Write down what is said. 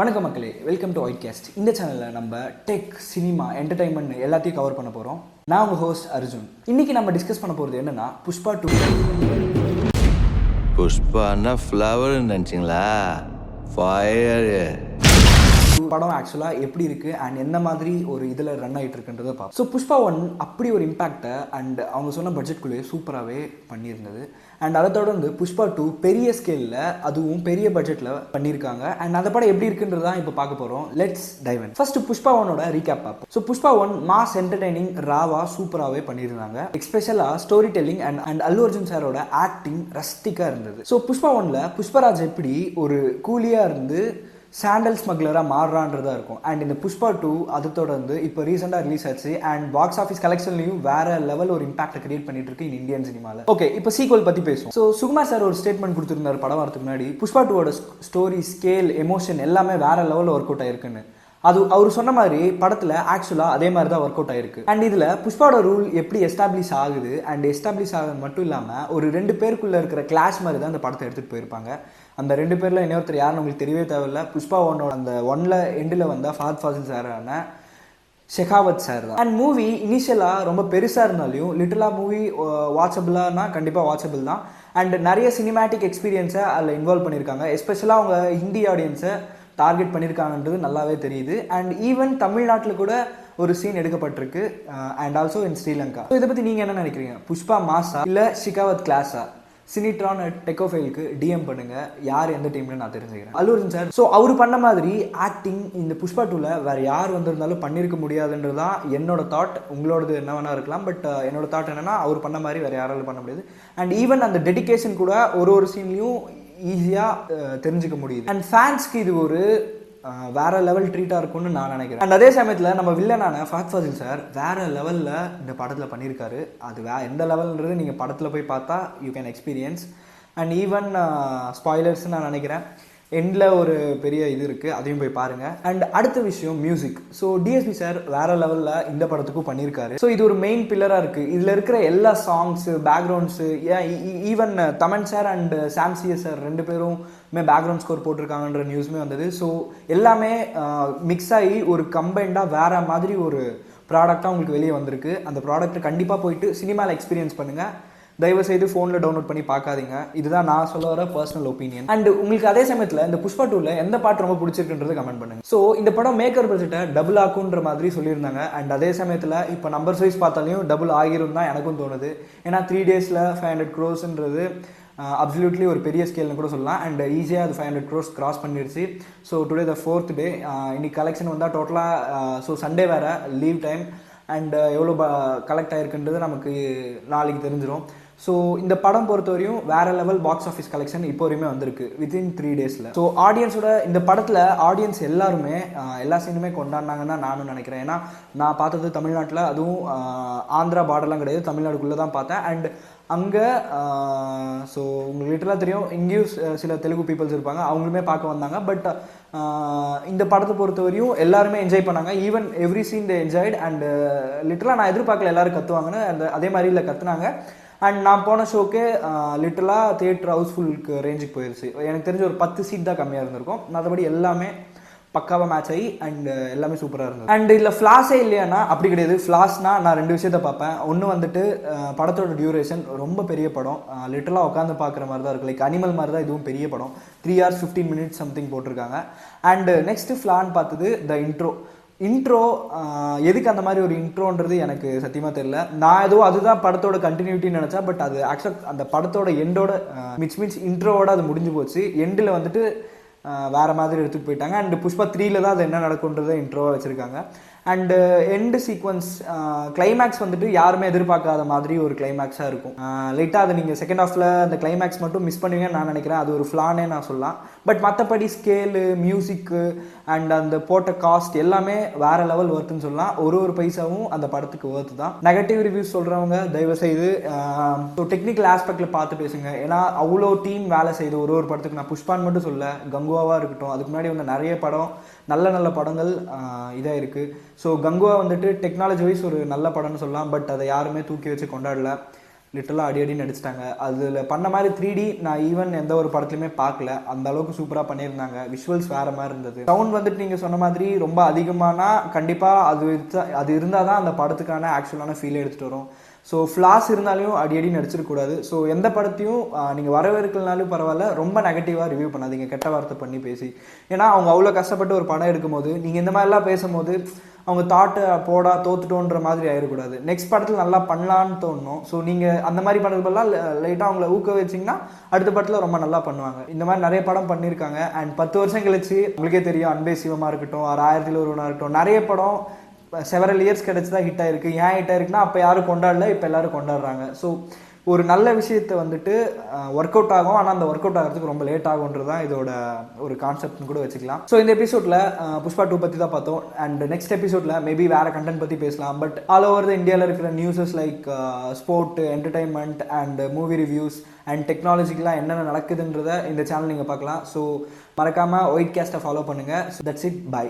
வணக்கம் மக்களே, welcome to ஒயிட்காஸ்ட். இந்த சேனலில் நம்ம டெக், சினிமா, என்டர்டைன்மெண்ட் எல்லாத்தையும் கவர் பண்ண போகிறோம். நான் உங்கள் ஹோஸ்ட் அர்ஜுன். இன்னைக்கு நம்ம டிஸ்கஸ் பண்ண போகிறது என்னன்னா புஷ்பா 2. புஷ்பான்னா ஃப்ளவர் நினச்சிங்களா? ஃபயர் படம் ஆக்சுவலாக எப்படி இருக்குது அண்ட் எந்த மாதிரி ஒரு இதில் ரன் ஆகிட்டு இருக்குன்றதை பார்ப்போம். ஸோ புஷ்பா 1 அப்படி ஒரு இம்பாக்டை அண்ட் அவங்க சொன்ன பட்ஜெட்குள்ளேயே சூப்பராகவே பண்ணியிருந்தது. அண்ட் அதை தொடர்ந்து புஷ்பா 2 பெரிய ஸ்கேலில், அதுவும் பெரிய பட்ஜெட்டில் பண்ணியிருக்காங்க. அண்ட் அந்த படம் எப்படி இருக்குன்றது தான் இப்போ பார்க்க போகிறோம். Let's dive in. First Pushpa 1ஓட ரீகேப் பார்ப்போம். ஸோ புஷ்பா 1 மாஸ் என்டர்டைனிங், ராவா சூப்பராகவே பண்ணியிருந்தாங்க. எஸ்பெஷலாக story telling and Allu Arjun சாரோட ஆக்டிங் ரஸ்டிக்காக இருந்தது. ஸோ புஷ்பா 1ல் புஷ்பராஜ் எப்படி ஒரு கூலியாக இருந்து சாண்டல் ஸ்மக்லராக மாறுறான்றதா இருக்கும். அண்ட் இந்த புஷ்பா 2 அதை தொடர்ந்து இப்போ ரீசெண்டாக ரிலீஸ் ஆச்சு அண்ட் பாக்ஸ் ஆஃபீஸ் கலெக்ஷன்லையும் வேற லெவல் ஒரு இம்பாக்ட் கிரியேட் பண்ணிட்டு இருக்கு இந்தியன் சினிமாவில். ஓகே, இப்போ சீக்வல் பற்றி பேசுவோம். ஸோ சுகுமார் சார் ஒரு ஸ்டேட்மெண்ட் கொடுத்துருந்தார் படம் வரதுக்கு முன்னாடி, புஷ்பா 2ஓட ஸ்டோரி, ஸ்கேல், எமோஷன் எல்லாமே வேற லெவலில் ஒர்க் அவுட் ஆயிருக்குன்னு. அது அவர் சொன்ன மாதிரி படத்தில் ஆக்சுவலாக அதே மாதிரி தான் ஒர்க் அவுட் ஆயிருக்கு. அண்ட் இதில் புஷ்பாவோட ரூல் எப்படி எஸ்டாப்ளிஷ் ஆகுது அண்ட் எஸ்டாப்ளிஷ் ஆகுது மட்டும் இல்லாமல் ஒரு 2 பேருக்குள்ளே இருக்கிற கிளாஷ் மாதிரி தான் அந்த படத்தை எடுத்துகிட்டு போயிருப்பாங்க. அந்த 2 பேரில் இன்னொருத்தர் யாருன்னு உங்களுக்கு தெரியவே தேவையில்லை. புஷ்பா 1ஓட அந்த 1ல் எண்டில் வந்தால் ஃபஹத் ஃபாசில் சாரான ஷெகாவத் சார் தான். அண்ட் மூவி இனிஷியலாக ரொம்ப பெருசாக இருந்தாலையும் லிட்டலாக மூவி வாட்சபிளானா கண்டிப்பாக வாட்சபிள் தான். அண்ட் நிறைய சினிமேட்டிக் எக்ஸ்பீரியன்ஸை அதில் இன்வால்வ் பண்ணியிருக்காங்க. எஸ்பெஷலாக அவங்க ஹிந்தி ஆடியன்ஸை டார்கெட் பண்ணியிருக்காங்கன்றது நல்லாவே தெரியுது. அண்ட் ஈவன் தமிழ்நாட்டில் கூட ஒரு சீன் எடுக்கப்பட்டிருக்கு and also in Sri Lanka. So இதை பற்றி நீங்கள் என்ன நினைக்கிறீங்க? புஷ்பா மாஸா இல்லை ஷிகாவத் கிளாஸா? சினிட்ரான் டெக்கோஃபைலுக்கு டிஎம் பண்ணுங்க, யார் எந்த டீம்னு நான் தெரிஞ்சுக்கிறேன். அல்லு அர்ஜுன் சார் ஸோ அவர் பண்ண மாதிரி ஆக்டிங் இந்த புஷ்பா 2ல் வேற யார் வந்திருந்தாலும் பண்ணியிருக்க முடியாதுன்றது தான் என்னோட தாட். உங்களோடது என்ன வேணா இருக்கலாம், பட் என்னோட தாட் என்னன்னா அவர் பண்ண மாதிரி வேற யாராலும் பண்ண முடியாது. அண்ட் ஈவன் அந்த டெடிகேஷன் கூட ஒரு சீன்லையும் ஈஸியாக தெரிஞ்சுக்க முடியுது. அண்ட் ஃபேன்ஸ்க்கு இது ஒரு வேற லெவல் ட்ரீட்டாக இருக்கும்னு நான் நினைக்கிறேன். அண்ட் அதே சமயத்தில் நம்ம வில்லனான ஃபஹத் ஃபாசில் சார் வேற லெவலில் இந்த படத்தில் பண்ணியிருக்காரு. அது எந்த லெவல்ன்றது நீங்கள் படத்தில் போய் பார்த்தா you can experience. And even ஸ்பாய்லர்ஸ்ன்னு நான் நினைக்கிறேன், எண்டில் ஒரு பெரிய இது இருக்குது, அதையும் போய் பாருங்கள். அண்ட் அடுத்த விஷயம் மியூசிக். ஸோ டிஎஸ்பி சார் வேறு லெவலில் இந்த படத்துக்கும் பண்ணியிருக்காரு. ஸோ இது ஒரு மெயின் பில்லராக இருக்குது. இதில் இருக்கிற எல்லா songs, backgrounds, even Thaman sir and Sam CS sir 2 பேருமே பேக்ரவுண்ட் ஸ்கோர் போட்டிருக்காங்கன்ற நியூஸுமே வந்தது. ஸோ எல்லாமே மிக்ஸ் ஆகி ஒரு கம்பைண்டாக வேறு மாதிரி ஒரு ப்ராடக்டாக உங்களுக்கு வெளியே வந்திருக்கு. அந்த ப்ராடக்ட்டை கண்டிப்பாக போயிட்டு சினிமாவில் எக்ஸ்பீரியன்ஸ் பண்ணுங்கள். தயவுசெய்து ஃபோனில் டவுன்லோட் பண்ணி பார்க்காதீங்க. இதுதான் நான் சொல்ல வர பர்சனல் ஒப்பீனியன். அண்ட் உங்களுக்கு அதே சமயத்தில் இந்த புஷ்பா 2ல் எந்த பாட்டு ரொம்ப பிடிச்சிருக்குன்றது கமெண்ட் பண்ணுங்க. ஸோ இந்த படம் மேக்கர் பட்ஜெட்டை டபுள் ஆக்குன்ற மாதிரி சொல்லியிருந்தாங்க. அண்ட் அதே சமயத்தில் இப்போ நம்பர்ஸ் வைஸ் பார்த்தாலையும் டபுள் ஆகிரும் தான் எனக்கும் தோணுது. ஏன்னா 3 daysல 500 crores அப்சல்யூட்லி ஒரு பெரிய ஸ்கேல்னு கூட சொல்லலாம். அண்ட் ஈஸியாக அது 500 crores கிராஸ் பண்ணிடுச்சு. So today the 4th day. இன்னைக்கு கலெக்ஷன் வந்தால் டோட்டலாக ஸோ சண்டே வேறு லீவ் டைம் அண்ட் எவ்வளோ கலெக்ட் ஆகிருக்குன்றது நமக்கு நாளைக்கு தெரிஞ்சிடும். ஸோ இந்த படம் பொறுத்தவரையும் வேற லெவல் பாக்ஸ் ஆஃபீஸ் கலெக்ஷன் இப்போ வரையுமே வந்திருக்கு வித்தின் 3 daysல. ஸோ ஆடியன்ஸோட இந்த படத்தில் ஆடியன்ஸ் எல்லாருமே எல்லா சீனுமே கொண்டாடினாங்கன்னு தான் நானும் நினைக்கிறேன். ஏன்னா நான் பார்த்தது தமிழ்நாட்டில், அதுவும் ஆந்திரா பார்டர்லாம் கிடையாது, தமிழ்நாடுக்குள்ளே தான் பார்த்தேன். அண்ட் அங்கே ஸோ உங்களுக்கு லிட்டராக தெரியும், இங்கேயும் சில தெலுங்கு பீப்புள்ஸ் இருப்பாங்க, அவங்களுமே பார்க்க வந்தாங்க. பட் இந்த படத்தை பொறுத்தவரையும் எல்லாருமே என்ஜாய் பண்ணாங்க. Even every scene they enjoyed. And லிட்டராக நான் எதிர்பார்க்கல எல்லாரும் கற்றுவாங்கன்னு, அதே மாதிரி இல்லை கற்றுனாங்க. அண்ட் நான் போன ஷோக்கே லிட்டலாக தியேட்டர் ஹவுஸ்ஃபுல்க்கு ரேஞ்சுக்கு போயிடுச்சு. எனக்கு தெரிஞ்ச ஒரு 10 சீட் தான் கம்மியாக இருந்திருக்கும். மற்றபடி எல்லாமே பக்காவாக மேட்ச் ஆகி அண்ட் எல்லாமே சூப்பராக இருந்தது. அண்ட் இதில் ஃப்ளாஸே இல்லையானா அப்படி கிடையாது. ஃப்ளாஸ்னா நான் 2 விஷயத்த பார்ப்பேன். ஒன்று வந்துட்டு படத்தோட டியூரேஷன் ரொம்ப பெரிய படம், லிட்டலாக உட்காந்து பார்க்குற மாதிரி தான் இருக்குது. லைக் அனிமல் மாதிரி தான் இதுவும் பெரிய படம். 3 hours 15 minutes சம்திங் போட்டிருக்காங்க. அண்டு நெக்ஸ்ட்டு ஃப்ளான்னு பார்த்தது த இன்ட்ரோ. எதுக்கு அந்த மாதிரி ஒரு இன்ட்ரோன்றது எனக்கு சத்தியமாக தெரியல. நான் ஏதோ அதுதான் படத்தோட கண்டினியூட்டின்னு நினச்சா, பட் அது ஆக்சுவலாக அந்த படத்தோட எண்டோட மீன்ஸ் இன்ட்ரோவோட அது முடிஞ்சு போச்சு. எண்டில் வந்துட்டு வேறு மாதிரி எடுத்துகிட்டு போயிட்டாங்க. அண்ட் புஷ்பா 3ல் தான் அது என்ன நடக்குன்றதை இன்ட்ரோவாக வச்சுருக்காங்க. அண்டு எண்டு சீக்வன்ஸ் கிளைமேக்ஸ் வந்துட்டு யாருமே எதிர்பார்க்காத மாதிரி ஒரு கிளைமேக்ஸாக இருக்கும். லைட்டாக அதை நீங்கள் செகண்ட் ஹாஃபில் அந்த கிளைமேக்ஸ் மட்டும் மிஸ் பண்ணுவீங்கன்னு நான் நினைக்கிறேன். அது ஒரு ஃப்ளானே நான் சொல்லலாம். பட் மற்றபடி ஸ்கேலு, மியூசிக்கு அண்ட் அந்த போட்ட காஸ்ட் எல்லாமே வேறு லெவல் ஒர்த்துன்னு சொல்லலாம். ஒரு பைசாவும் அந்த படத்துக்கு ஒர்த்து தான். நெகட்டிவ் ரிவ்யூஸ் சொல்கிறவங்க தயவுசெய்து ஸோ டெக்னிக்கல் ஆஸ்பெக்டில் பார்த்து பேசுங்க. ஏன்னா அவ்வளோ டீம் வேலை செய்யுது ஒரு படத்துக்கு. நான் புஷ்பான் மட்டும் சொல்ல, கங்குவாவாக இருக்கட்டும், அதுக்கு முன்னாடி வந்து நிறைய படம், நல்ல படங்கள் இதாக இருக்குது. ஸோ கங்குவா வந்துட்டு டெக்னாலஜி வைஸ் ஒரு நல்ல படம்னு சொல்லலாம். பட் அதை யாருமே தூக்கி வச்சு கொண்டாடல. லிட்டரலாக அடி நடிச்சிட்டாங்க. அதில் பண்ண மாதிரி 3D நான் ஈவன் எந்த ஒரு படத்துலையுமே பார்க்கல. அந்த அளவுக்கு சூப்பராக பண்ணியிருந்தாங்க. விஷுவல்ஸ் வேறு மாதிரி இருந்தது. சவுண்ட் வந்துட்டு நீங்கள் சொன்ன மாதிரி ரொம்ப அதிகமானா கண்டிப்பாக அது இருந்தால் தான் அந்த படத்துக்கான ஆக்சுவலான ஃபீல் எடுத்துகிட்டு வரும். ஸோ ஃப்ளாஸ் இருந்தாலையும் அடி நடிச்சிடக்கூடாது. ஸோ எந்த படத்தையும் நீங்கள் வரவேற்கலனாலும் பரவாயில்ல, ரொம்ப நெகட்டிவாக ரிவ்யூ பண்ணாதீங்க, கெட்ட வார்த்தை பண்ணி பேசி. ஏன்னா அவங்க அவ்வளோ கஷ்டப்பட்டு ஒரு படம் எடுக்கும்போது நீங்கள் இந்த மாதிரிலாம் பேசும்போது அவங்க தாட்டை தோத்துட்டோன்ற மாதிரி ஆயிடக்கூடாது. நெக்ஸ்ட் படத்தில் நல்லா பண்ணலான்னு தோணும். ஸோ நீங்கள் அந்த மாதிரி பண்ணுறதுலாம் லைட்டாக அவங்கள ஊக்க வச்சிங்கன்னா அடுத்த படத்தில் ரொம்ப நல்லா பண்ணுவாங்க. இந்த மாதிரி நிறைய படம் பண்ணியிருக்காங்க. அண்ட் 10 வருஷம் கழிச்சு உங்களுக்கே தெரியும், அன்பே சிவமாக இருக்கட்டும், 1000ல் ஒருவனாக இருக்கட்டும், நிறைய படம் செவரல் இயர்ஸ் கிடச்சி தான் ஹிட் ஆயிருக்கு. ஏன் ஹிட் ஆயிருக்குன்னா அப்போ யாரும் கொண்டாடல, இப்போ எல்லாரும் கொண்டாடுறாங்க. ஸோ ஒரு நல்ல விஷயத்தை வந்துட்டு ஒர்க் அவுட் ஆகும், ஆனால் அந்த ஒர்க் அவுட் ஆகிறதுக்கு ரொம்ப லேட் ஆகுன்றது தான் இதோட ஒரு கான்செப்ட்னு கூட வச்சுக்கலாம். ஸோ இந்த எபிசோடில் புஷ்பா 2 பற்றி தான் பார்த்தோம். அண்ட் நெக்ஸ்ட் எபிசோடில் மேபி வேறு கண்டென்ட் பற்றி பேசலாம். பட் ஆல் ஓவர் த இந்தியாவில் இருக்கிற newses like sport, entertainment and movie reviews and டெக்னாலஜிக்கெலாம் என்னென்ன நடக்குதுன்றதை இந்த சேனல் நீங்கள் பார்க்கலாம். ஸோ மறக்காமல் ஒயிட் கேஸ்ட்டை ஃபாலோ பண்ணுங்கள். So that's it, by.